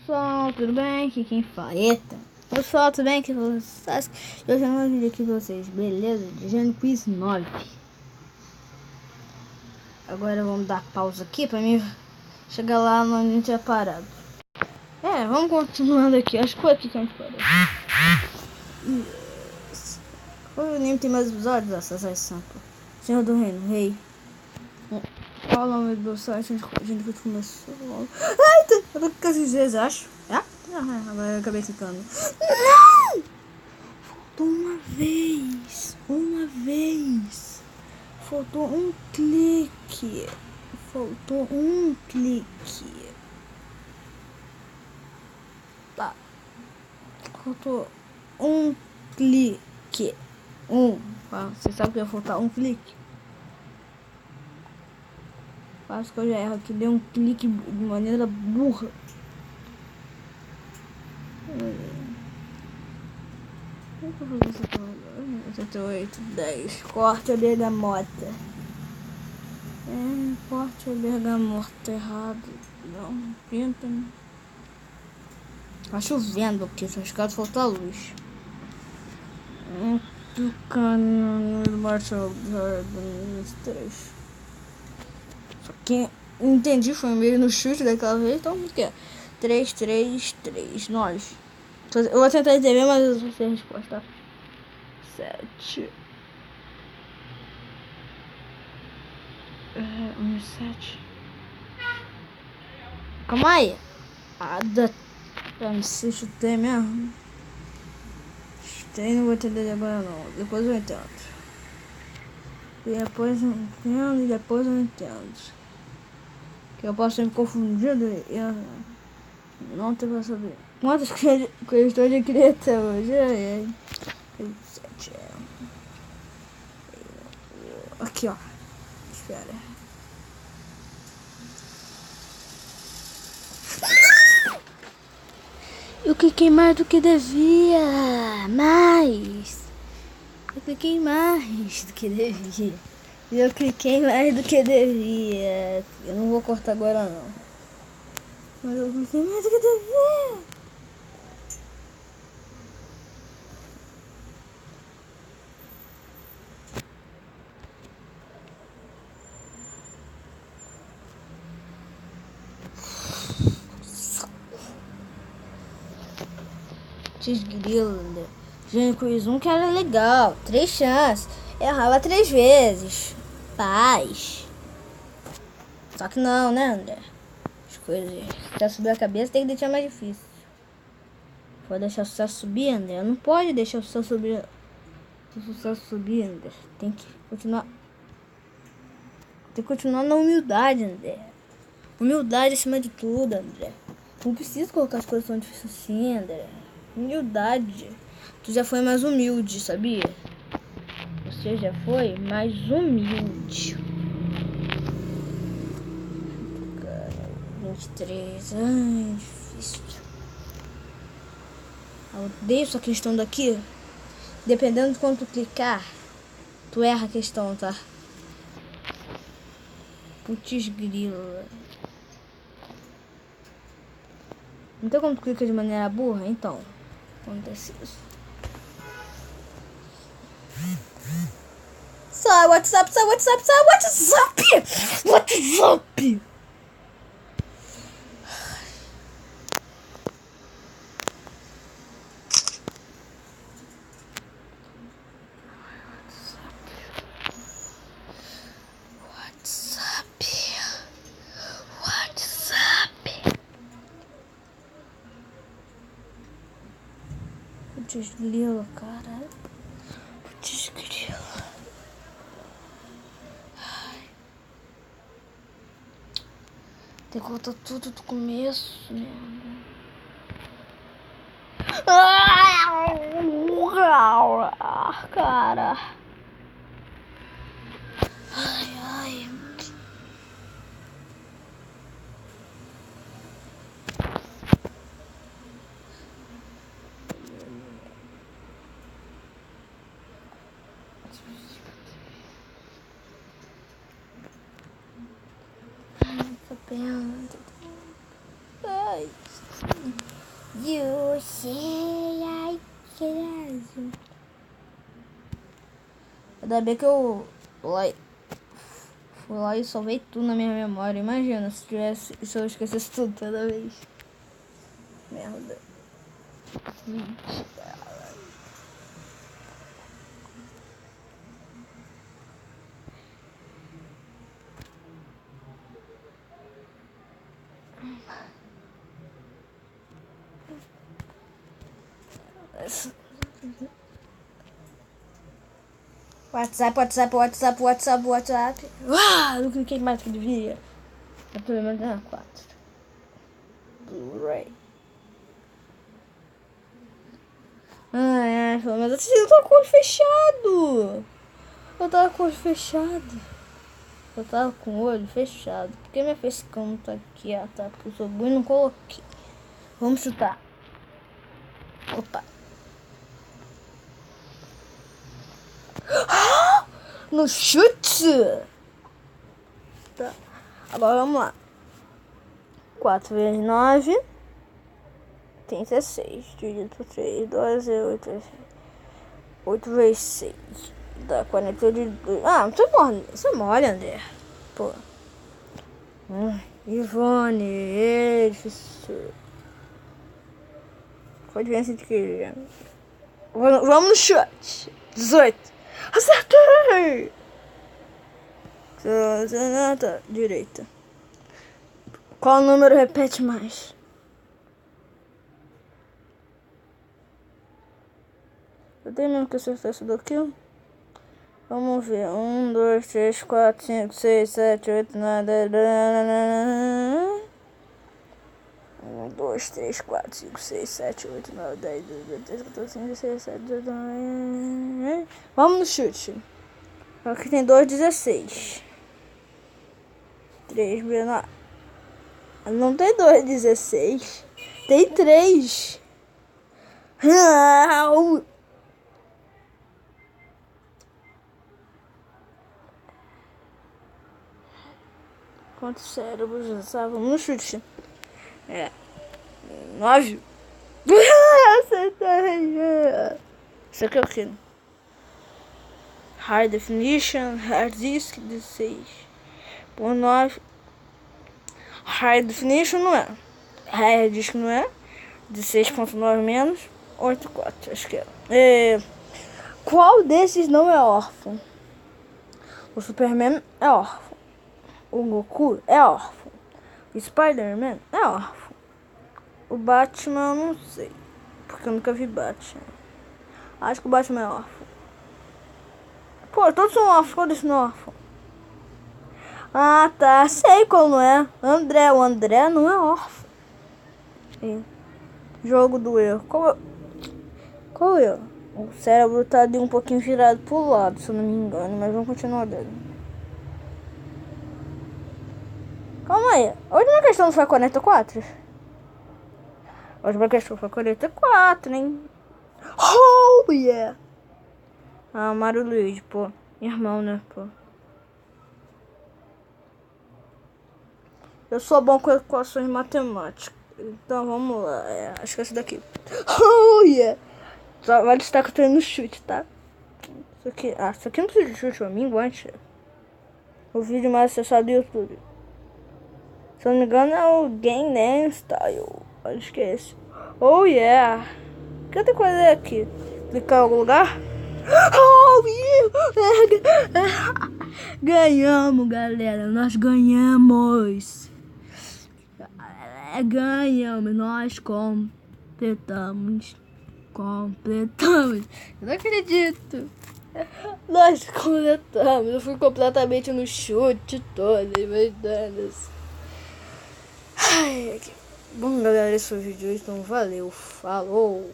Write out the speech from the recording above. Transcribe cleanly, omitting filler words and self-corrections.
Pessoal, tudo bem? Aqui quem fala? Eita! Pessoal, tudo bem? Aqui vocês? Eu já um vídeo aqui pra vocês, beleza? De Gênio Quiz 9. Agora vamos dar pausa aqui pra mim chegar lá onde a gente tinha parado. Vamos continuando aqui. Acho que foi aqui que a gente parou. O anime tem mais episódios? Essas Santo. Senhor do Reino, Rei. Qual o nome do site onde a gente começou? Eita! Eu tô com esses vezes, acho. Agora eu acabei clicando. Não! Faltou uma vez. Faltou um clique. Tá. Faltou um clique. Você sabe que ia faltar um clique? Quase que eu já erro aqui. Dei um clique de maneira burra. 88, 10. Corte a bergamota. Corte a bergamota errado. Não, pinta. Tá chovendo aqui, só escada falta a luz. Tucano no Marshall Jordan 3. Só que entendi, foi meio no chute daquela vez, então o que é? 3, 3, 3, 9. Eu vou tentar entender, mas eu não sei a resposta. 7. 7. Calma aí. Eu não sei, chutei mesmo. Chutei, não vou entender agora não. Depois eu entendo. Depois eu entendo. Que eu posso ser confundido e eu não tenho pra saber. Quantas questões de criança até hoje? 7. Aqui, ó. Espera. Eu cliquei mais do que devia. Eu cliquei mais do que devia. Eu não vou cortar agora não. Mas eu cliquei mais do que devia. Desgrila. Gênio Quiz 1 que era legal. 3 chances. Errava 3 vezes. Paz. Só que não, né, André? As coisas. Se subir a cabeça, tem que deixar mais difícil. Pode deixar o sucesso subir, André? Não pode deixar o sucesso subir. André. Tem que continuar. Tem que continuar na humildade, André. Humildade acima de tudo, André. Não precisa colocar as coisas tão difíceis assim, André. Humildade. Tu já foi mais humilde, sabia? Você já foi mais humilde. 23. Ai, difícil. Eu odeio essa questão daqui. Dependendo de quando tu clicar, tu erra a questão, tá? Putz grila. Não tem como tu clica de maneira burra? Então, acontece isso. Sai WhatsApp. Putz grila, cara. Putz grila. Tem que contar tudo do começo, né? Cara. Ai. Ai. Eu sei, ai, que azul. Ainda bem que eu fui lá e salvei tudo na minha memória. Imagina se eu esquecesse tudo toda vez. Merda. WhatsApp. Não cliquei mais que devia. Eu tô lembrando na 4. Blu-ray. Pelo menos eu tava com o olho fechado. Eu tava com o olho fechado. Porque minha facecam tá aqui, tá? Porque eu sou burro e não coloquei. Vamos chutar. Opa. No chute! Tá. Agora vamos lá. 4 vezes 9. 36. Dividido por 3. 12, 8. 8 vezes 6. Dá 42. Você é mole, André. Pô. Ivone. Difícil. Qual a diferença entre que? Vamos no chute. 18. Acertei! Direita. Qual número repete mais? Eu tenho mesmo que acertar isso daqui? Vamos ver. 1, 2, 3, 4, 5, 6, 7, 8, 9, 10. 1, 2, 3, 4, 5, 6, 7, 8, 9, 10, 12, 13, 14, 15, 16, 17, 18, 19. Vamos no chute. Aqui tem 2, 16. 3, não tem 2, 16. Tem 3. Quantos cérebros já estavam no chute? 9. Acertei. Isso aqui é o que? High Definition, Hard Disk 16. Por 9. High Definition não é. Hard Disk não é. 16.9 menos 8.4. Acho que é. Qual desses não é órfão? O Superman é órfão. O Goku é órfão. O Spider-Man é órfão. O Batman eu não sei. Porque eu nunca vi Batman. Acho que o Batman é órfão. Pô, todos são órfãos. Qual desse não é órfão? Ah, tá. Sei qual não é. André. O André não é órfão. Jogo do erro. Qual erro? O cérebro tá ali um pouquinho virado pro lado, se eu não me engano. Mas vamos continuar dando. Calma aí. A última questão não foi 44? A última questão foi 44, hein? Oh, yeah! Ah, Mário Luiz, pô. Irmão, né, pô? Eu sou bom com equações matemáticas. Então, vamos lá. Acho que é esse daqui. Oh, yeah! Só vai destacar que eu tô indo no chute, tá? Isso aqui não precisa de chute, amigo, aguante. O vídeo mais acessado do YouTube. Se eu não me engano é o Gangnam Style. Acho que é esse. Oh yeah! O que outra coisa aqui? Clicar em algum lugar? Oh yeah! Ganhamos, galera. Nós ganhamos. Ganhamos. Nós completamos. Eu não acredito. Nós completamos. Eu fui completamente no chute todo. Meu Deus. Ai, bom, galera, esse foi o vídeo. Então, valeu. Falou.